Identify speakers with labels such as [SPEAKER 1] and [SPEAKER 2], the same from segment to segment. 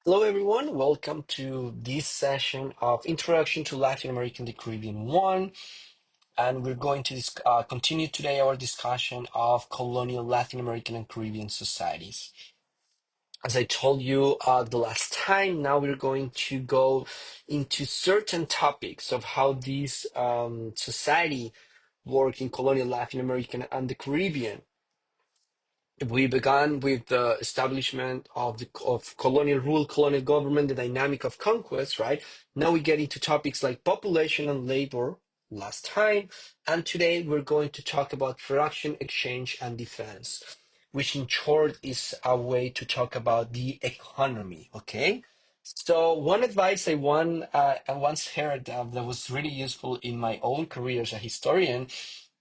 [SPEAKER 1] Hello, everyone. Welcome to this session of Introduction to Latin American the Caribbean 1. And we're going to continue today our discussion of colonial Latin American and Caribbean societies. As I told you the last time, now we're going to go into certain topics of how these society work in colonial Latin American and the Caribbean. We began with the establishment of colonial rule, colonial government, the dynamic of conquest, right? Now we get into topics like population and labor last time, and today we're going to talk about production, exchange, and defense, which in short is a way to talk about the economy, okay? So one advice I once heard that was really useful in my own career as a historian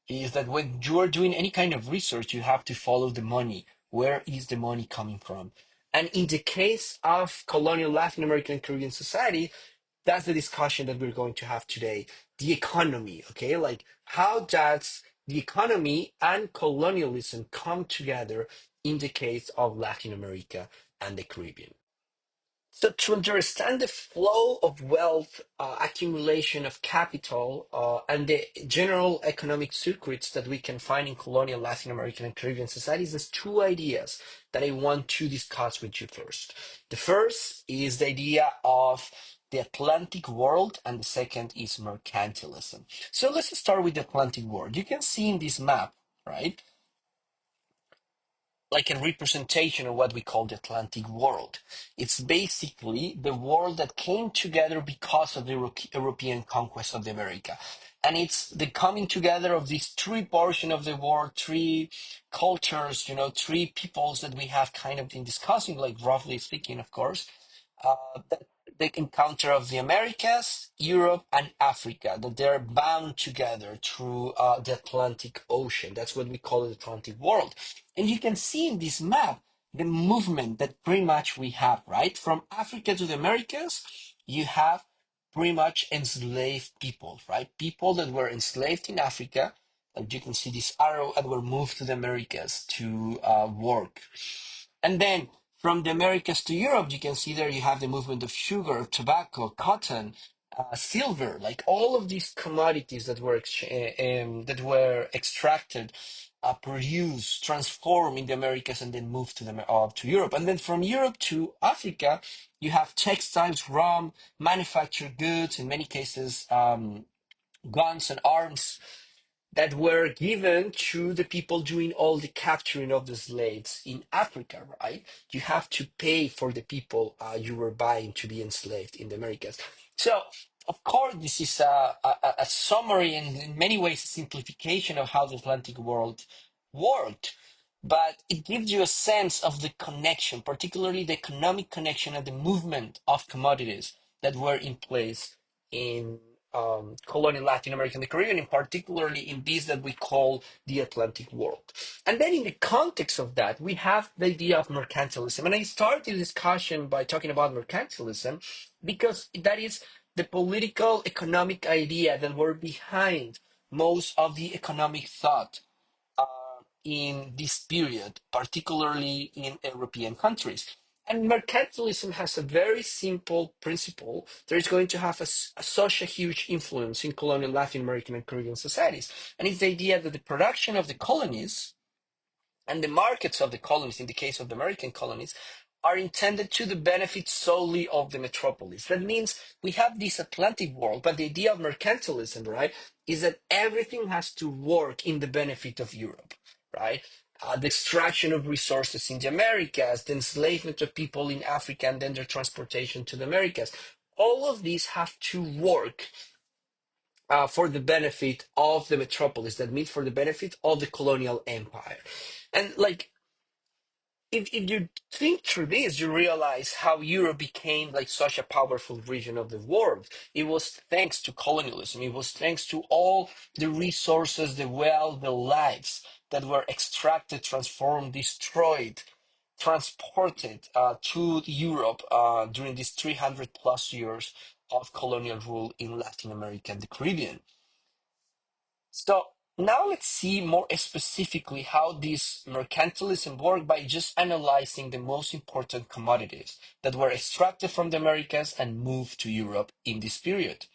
[SPEAKER 1] is that when you are doing any kind of research, you have to follow the money. Where is the money coming from? And in the case of colonial Latin American and Caribbean society, that's the discussion that we're going to have today. The economy, okay? Like, how does the economy and colonialism come together in the case of Latin America and the Caribbean? So to understand the flow of wealth, accumulation of capital, and the general economic circuits that we can find in colonial Latin American and Caribbean societies, there's two ideas that I want to discuss with you first. The first is the idea of the Atlantic world, and the second is mercantilism. So let's start with the Atlantic world. You can see in this map, right? Like a representation of what we call the Atlantic world. It's basically the world that came together because of the European conquest of the America. And it's the coming together of these three portions of the world, three cultures, three peoples that we have kind of been discussing, like roughly speaking, of course, that the encounter of the Americas, Europe, and Africa, that they're bound together through the Atlantic Ocean. That's what we call the Atlantic world. And you can see in this map the movement that pretty much we have, right? From Africa to the Americas, you have pretty much enslaved people, right? People that were enslaved in Africa, like you can see this arrow, and were moved to the Americas to work. And then from the Americas to Europe, you can see there you have the movement of sugar, tobacco, cotton, silver, like all of these commodities that were extracted, produced, transformed in the Americas, and then moved to Europe. And then from Europe to Africa, you have textiles, rum, manufactured goods, in many cases, guns and arms that were given to the people doing all the capturing of the slaves in Africa, right? You have to pay for the people you were buying to be enslaved in the Americas. So, of course, this is a summary and in many ways a simplification of how the Atlantic world worked. But it gives you a sense of the connection, particularly the economic connection and the movement of commodities that were in place in colonial Latin America and the Caribbean, and particularly in this that we call the Atlantic world. And then in the context of that, we have the idea of mercantilism. And I started the discussion by talking about mercantilism because that is the political economic idea that were behind most of the economic thought in this period, particularly in European countries. And mercantilism has a very simple principle that is going to have such a huge influence in colonial Latin American and Caribbean societies. And it's the idea that the production of the colonies and the markets of the colonies, in the case of the American colonies, are intended to the benefit solely of the metropolis. That means we have this Atlantic world, but the idea of mercantilism, right, is that everything has to work in the benefit of Europe, right? The extraction of resources in the Americas, the enslavement of people in Africa, and then their transportation to the Americas. All of these have to work for the benefit of the metropolis. That means for the benefit of the colonial empire. And like if you think through this, you realize how Europe became like such a powerful region of the world. It was thanks to colonialism. It was thanks to all the resources, the wealth, the lives that were extracted, transformed, destroyed, transported to Europe during these 300 plus years of colonial rule in Latin America and the Caribbean. So. Now let's see more specifically how this mercantilism worked by just analyzing the most important commodities that were extracted from the Americas and moved to Europe in this period.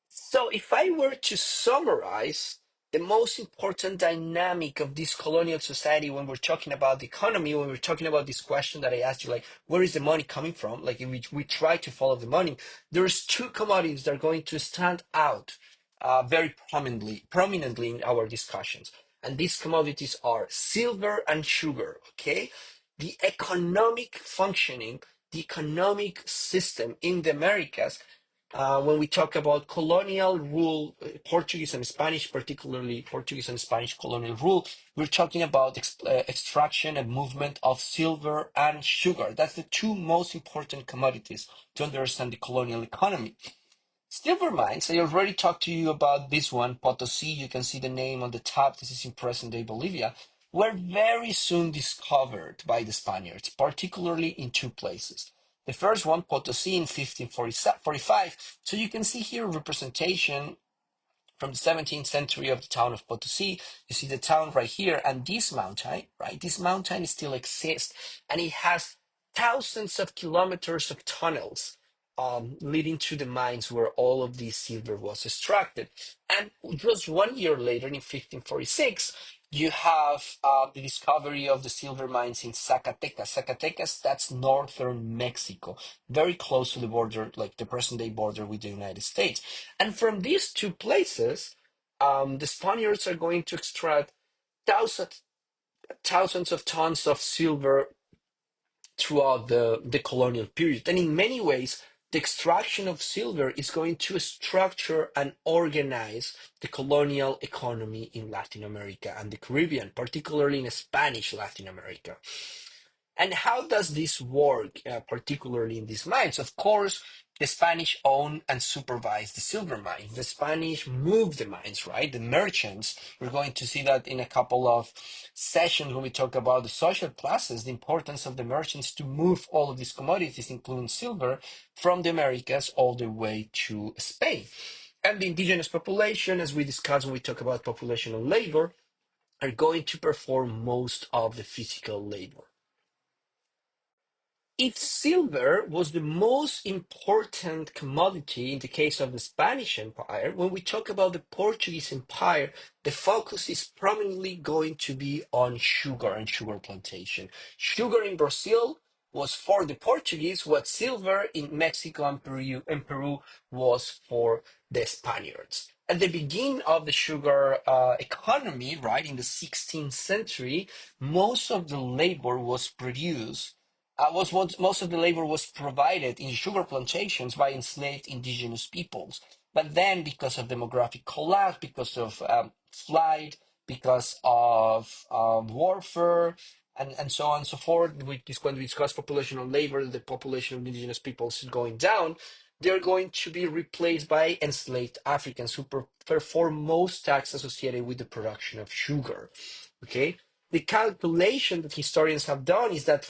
[SPEAKER 1] So, if I were to summarize the most important dynamic of this colonial society when we're talking about the economy, when we're talking about this question that I asked you, like, where is the money coming from? Like, if we try to follow the money, there's two commodities that are going to stand out very prominently in our discussions. And these commodities are silver and sugar, okay? The economic functioning, the economic system in the Americas when we talk about colonial rule, Portuguese and Spanish, particularly Portuguese and Spanish colonial rule, we're talking about extraction and movement of silver and sugar. That's the two most important commodities to understand the colonial economy. Silver mines, I already talked to you about this one, Potosí. You can see the name on the top. This is in present-day Bolivia. Were very soon discovered by the Spaniards, particularly in two places. The first one, Potosí, in 1545. So you can see here representation from the 17th century of the town of Potosí. You see the town right here, and this mountain, right? This mountain still exists, and it has thousands of kilometers of tunnels leading to the mines where all of this silver was extracted. And just 1 year later, in 1546, you have the discovery of the silver mines in Zacatecas. Zacatecas, that's northern Mexico, very close to the border, like the present day border with the United States. And from these two places, the Spaniards are going to extract thousands, thousands of tons of silver throughout the colonial period. And in many ways, the extraction of silver is going to structure and organize the colonial economy in Latin America and the Caribbean, particularly in Spanish Latin America. And how does this work, particularly in these mines? Of course, the Spanish own and supervise the silver mine. The Spanish move the mines, right? The merchants. We're going to see that in a couple of sessions when we talk about the social classes, the importance of the merchants to move all of these commodities, including silver, from the Americas all the way to Spain. And the indigenous population, as we discussed when we talk about population and labor, are going to perform most of the physical labor. If silver was the most important commodity in the case of the Spanish Empire, when we talk about the Portuguese Empire, the focus is prominently going to be on sugar and sugar plantation. Sugar in Brazil was for the Portuguese, what silver in Mexico and Peru was for the Spaniards. At the beginning of the sugar economy, right, in the 16th century, most of the labor was produced was what most of the labor was provided in sugar plantations by enslaved indigenous peoples. But then, because of demographic collapse, because of flight, because of warfare, and so on and so forth, when we discuss population and labor, the population of indigenous peoples is going down. They're going to be replaced by enslaved Africans who perform most tasks associated with the production of sugar. Okay, the calculation that historians have done is that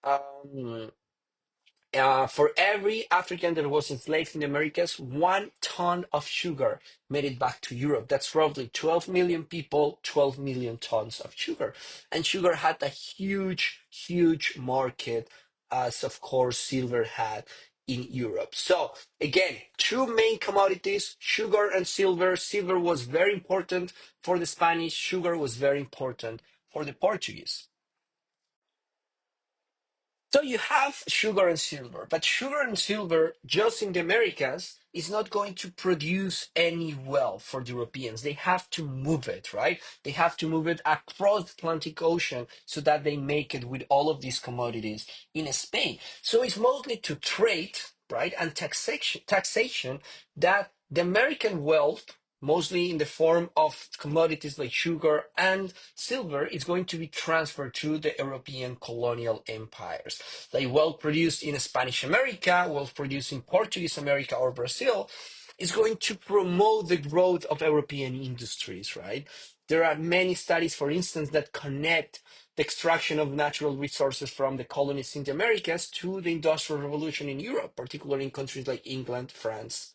[SPEAKER 1] um, for every African that was enslaved in the Americas, 1 ton of sugar made it back to Europe. That's roughly 12 million people, 12 million tons of sugar. And sugar had a huge, huge market, as of course silver had in Europe. So again, two main commodities, sugar and silver. Silver was very important for the Spanish, sugar was very important for the Portuguese. So you have sugar and silver, but sugar and silver just in the Americas is not going to produce any wealth for the Europeans. They have to move it, right? They have to move it across the Atlantic Ocean so that they make it with all of these commodities in Spain. So it's mostly to trade, right, and taxation that the American wealth, mostly in the form of commodities like sugar and silver, is going to be transferred to the European colonial empires. Like well produced in Spanish America, well produced in Portuguese America or Brazil, is going to promote the growth of European industries, right? There are many studies, for instance, that connect the extraction of natural resources from the colonies in the Americas to the Industrial Revolution in Europe, particularly in countries like England, France,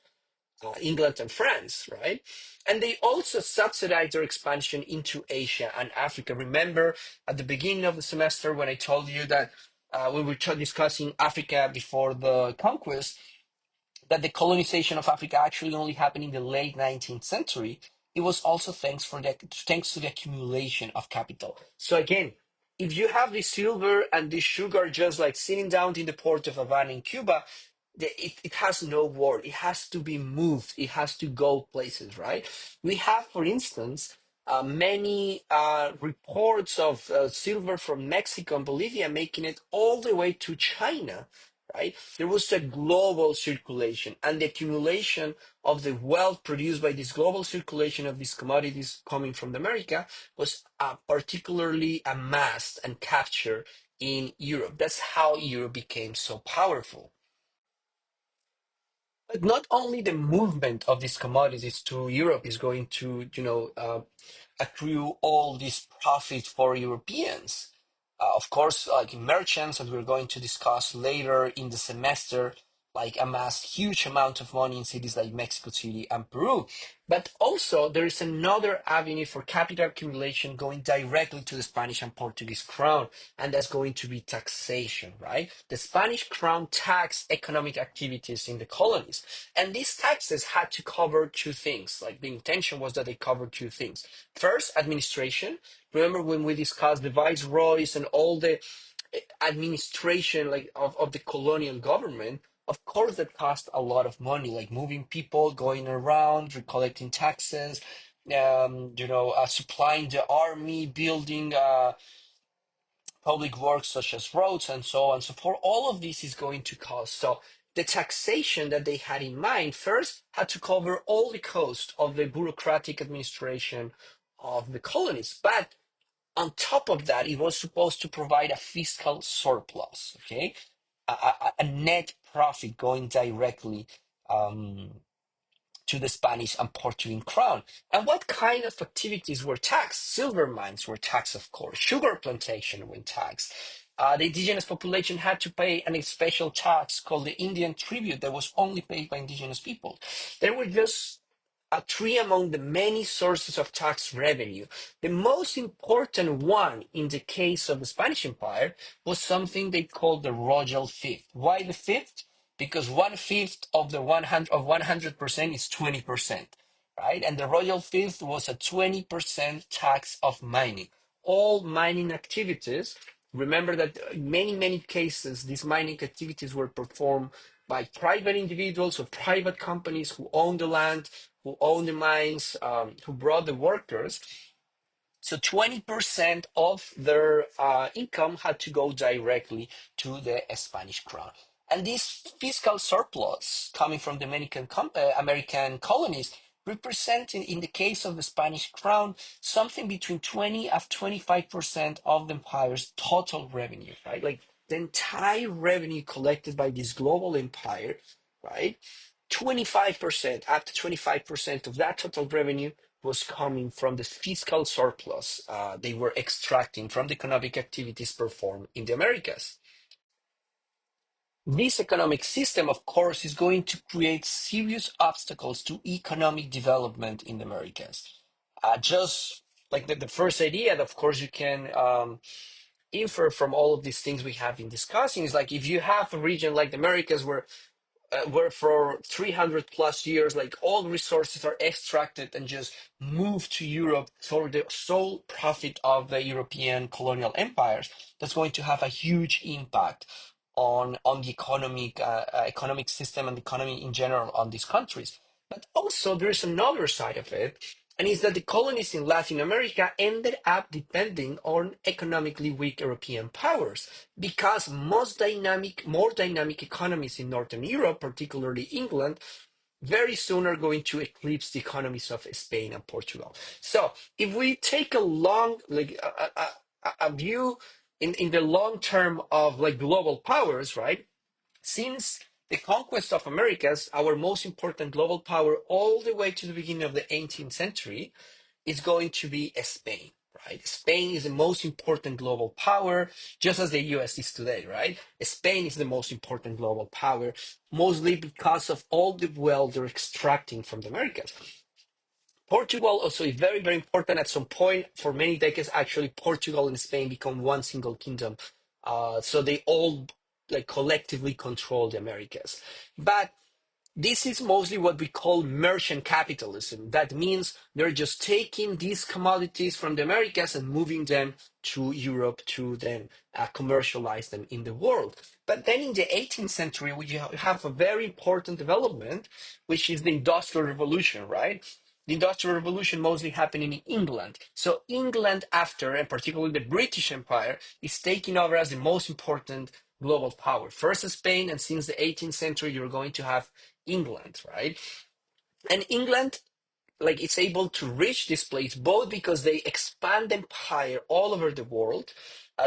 [SPEAKER 1] England and France, right? And they also subsidized their expansion into Asia and Africa. Remember at the beginning of the semester when I told you that we were discussing Africa before the conquest, that the colonization of Africa actually only happened in the late 19th century, it was also thanks to the accumulation of capital. So again, if you have the silver and the sugar just like sitting down in the port of Havana in Cuba, it has no worth. It has to be moved. It has to go places, right? We have, for instance, many reports of silver from Mexico and Bolivia making it all the way to China, right? There was a global circulation, and the accumulation of the wealth produced by this global circulation of these commodities coming from America was particularly amassed and captured in Europe. That's how Europe became so powerful. But not only the movement of these commodities to Europe is going to, accrue all this profit for Europeans. Of course, like merchants, as we're going to discuss later in the semester, like amass huge amount of money in cities like Mexico City and Peru. But also, there is another avenue for capital accumulation going directly to the Spanish and Portuguese crown, and that's going to be taxation, right? The Spanish crown taxed economic activities in the colonies, and these taxes had to cover two things. Like the intention was that they covered two things. First, administration. Remember when we discussed the viceroys and all the administration like of the colonial government? Of course, that cost a lot of money, like moving people, going around, recollecting taxes, supplying the army, building public works such as roads and so on. So for all of this is going to cost. So the taxation that they had in mind first had to cover all the cost of the bureaucratic administration of the colonies. But on top of that, it was supposed to provide a fiscal surplus, okay? A net profit going directly um, to the Spanish and Portuguese crown. And what kind of activities were taxed? Silver mines were taxed, of course. Sugar plantation were taxed. The indigenous population had to pay a special tax called the Indian tribute that was only paid by indigenous people. There were just three among the many sources of tax revenue. The most important one in the case of the Spanish Empire was something they called the royal fifth. Why the fifth? Because one fifth of the 100% is 20%, right? And the royal fifth was a 20% tax of mining. All mining activities. Remember that in many cases, these mining activities were performed by private individuals or private companies who own the land, who own the mines, who brought the workers. So 20% of their income had to go directly to the Spanish crown. And this fiscal surplus coming from the American colonies representing, in the case of the Spanish crown, something between 20 and 25% of the empire's total revenue, right? Like the entire revenue collected by this global empire, right? 25%, up to 25% of that total revenue was coming from the fiscal surplus they were extracting from the economic activities performed in the Americas. This economic system, of course, is going to create serious obstacles to economic development in the Americas. Just like the first idea, that of course, you can infer from all of these things we have been discussing is like if you have a region like the Americas where for 300 plus years, like all resources are extracted and just moved to Europe for the sole profit of the European colonial empires, that's going to have a huge impact on the economic system and the economy in general on these countries. But also there is another side of it, and it's that the colonies in Latin America ended up depending on economically weak European powers because more dynamic economies in Northern Europe, particularly England, very soon are going to eclipse the economies of Spain and Portugal. So if we take a long, like a view in the long term of like global powers, right? Since the conquest of Americas, our most important global power, all the way to the beginning of the 18th century, is going to be Spain, right? Spain is the most important global power, just as the US is today, right? Spain is the most important global power, mostly because of all the wealth they're extracting from the Americas. Portugal also is very, very important. At some point, for many decades, actually, Portugal and Spain become one single kingdom. So they all like collectively control the Americas. But this is mostly what we call merchant capitalism. That means they're just taking these commodities from the Americas and moving them to Europe to then commercialize them in the world. But then in the 18th century, we have a very important development, which is the Industrial Revolution, right? The Industrial Revolution mostly happened in England. So England, after, and particularly the British Empire, is taking over as the most important global power. First Spain, and since the 18th century, you're going to have England, right? And England, like, it's able to reach this place both because they expand empire all over the world.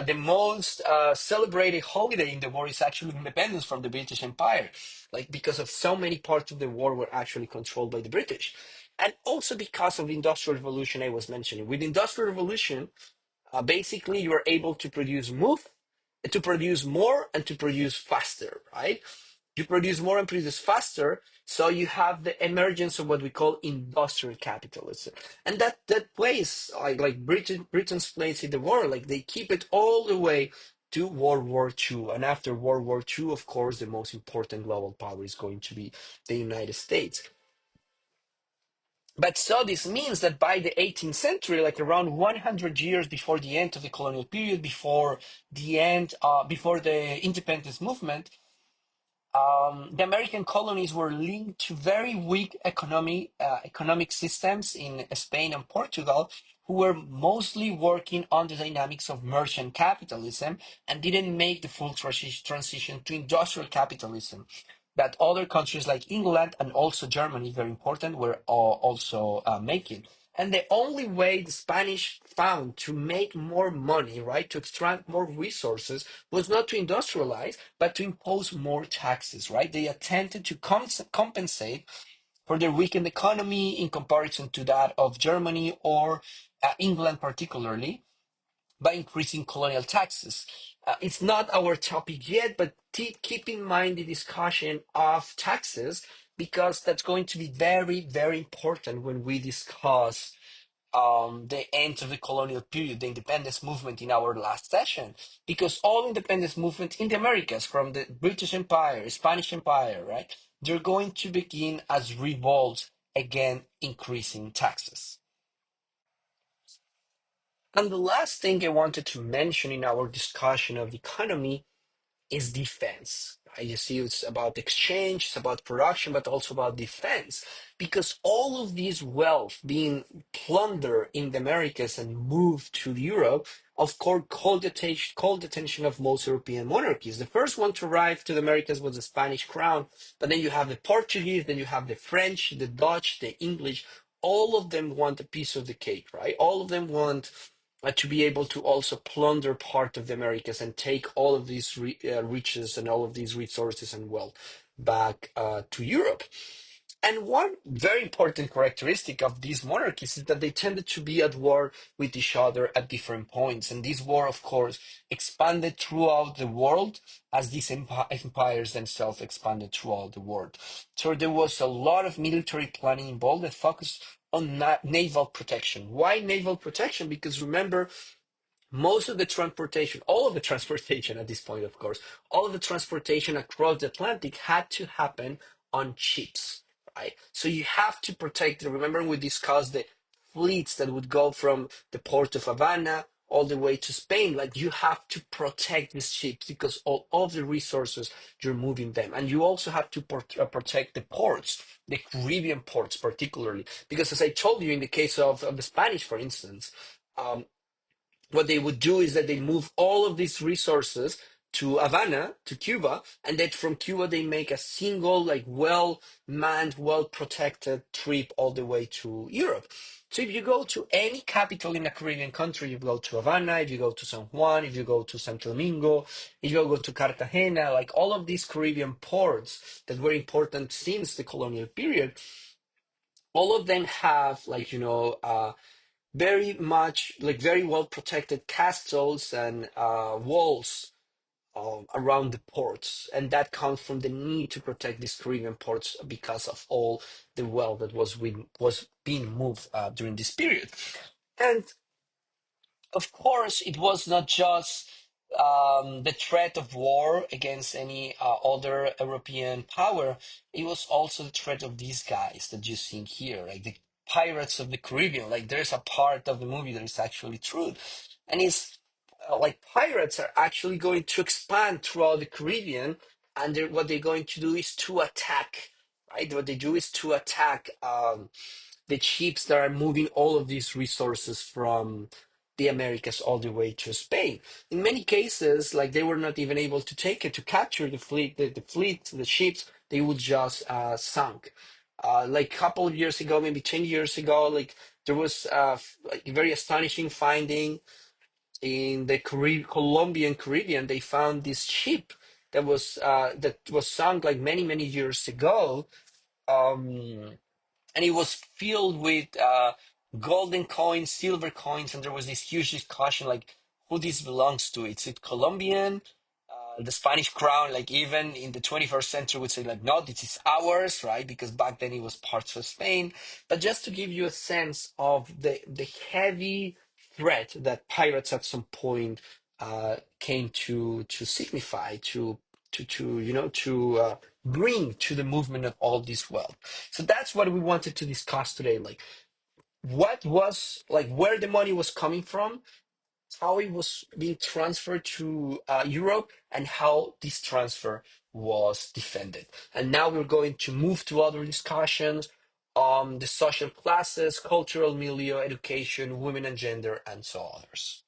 [SPEAKER 1] The most celebrated holiday in the world is actually independence from the British Empire, like because of so many parts of the world were actually controlled by the British, and also because of the Industrial Revolution I was mentioning. With the Industrial Revolution, basically you are able to produce more and to produce faster, right? You produce more and produce faster, so you have the emergence of what we call industrial capitalism, and that plays like Britain's place in the world. Like they keep it all the way to World War II, and after World War II, of course, the most important global power is going to be the United States. But so this means that by the 18th century, like around 100 years before the end of the colonial period, before the independence movement, the American colonies were linked to very weak economic systems in Spain and Portugal, who were mostly working on the dynamics of merchant capitalism and didn't make the full transition to industrial capitalism that other countries like England and also Germany, very important, were also making. And the only way the Spanish found to make more money, right, to extract more resources, was not to industrialize, but to impose more taxes, right? They attempted to compensate for their weakened economy in comparison to that of Germany or England, particularly by increasing colonial taxes. It's not our topic yet, but keep in mind the discussion of taxes because that's going to be very, very important when we discuss the end of the colonial period, the independence movement in our last session, because all independence movements in the Americas, from the British Empire, Spanish Empire, right, they're going to begin as revolts again, increasing taxes. And the last thing I wanted to mention in our discussion of the economy is defense. Right? You see, it's about exchange, it's about production, but also about defense. Because all of this wealth being plundered in the Americas and moved to Europe, of course, called the attention of most European monarchies. The first one to arrive to the Americas was the Spanish crown, but then you have the Portuguese, then you have the French, the Dutch, the English. All of them want a piece of the cake, right? All of them want to be able to also plunder part of the Americas and take all of these riches and all of these resources and wealth back to Europe. And one very important characteristic of these monarchies is that they tended to be at war with each other at different points. And this war, of course, expanded throughout the world as these empires themselves expanded throughout the world. So there was a lot of military planning involved that focused on naval protection. Why naval protection? Because remember, most of the transportation, all of the transportation at this point, of course, all of the transportation across the Atlantic had to happen on ships, right? So you have to protect. Remember, we discussed the fleets that would go from the port of Havana all the way to Spain. Like you have to protect these ships because all of the resources you're moving them, and you also have to protect the ports, the Caribbean ports particularly, because as I told you, in the case of the Spanish, for instance. What they would do is that they move all of these resources to Havana, to Cuba, and then from Cuba they make a single, like well-manned, well-protected trip all the way to Europe. So if you go to any capital in a Caribbean country, you go to Havana, if you go to San Juan, if you go to Santo Domingo, if you go to Cartagena, like all of these Caribbean ports that were important since the colonial period, all of them have very much like very well protected castles and walls around the ports, and that comes from the need to protect these Caribbean ports because of all the wealth that was being moved during this period. And of course, it was not just the threat of war against any other European power. It was also the threat of these guys that you see here, like the Pirates of the Caribbean. Like there's a part of the movie that is actually true, and it's like pirates are actually going to expand throughout the Caribbean, and what they're going to do is to attack. Right, what they do is to attack. The ships that are moving all of these resources from the Americas all the way to Spain. In many cases, like they were not even able to take it to capture the ships, they would just sunk. Like a couple of years ago, maybe 10 years ago, like there was like a very astonishing finding in the Colombian Caribbean. They found this ship that was sunk like many years ago. Um, and it was filled with golden coins, silver coins, and there was this huge discussion like who this belongs to. Is it Colombian? The Spanish crown, like even in the 21st century, would say like, no, this is ours, right? Because back then it was parts of Spain. But just to give you a sense of the heavy threat that pirates at some point came to signify to bring to the movement of all this wealth. So that's what we wanted to discuss today. Like, what was like where the money was coming from, how it was being transferred to Europe, and how this transfer was defended. And now we're going to move to other discussions on the social classes, cultural milieu, education, women and gender, and so others.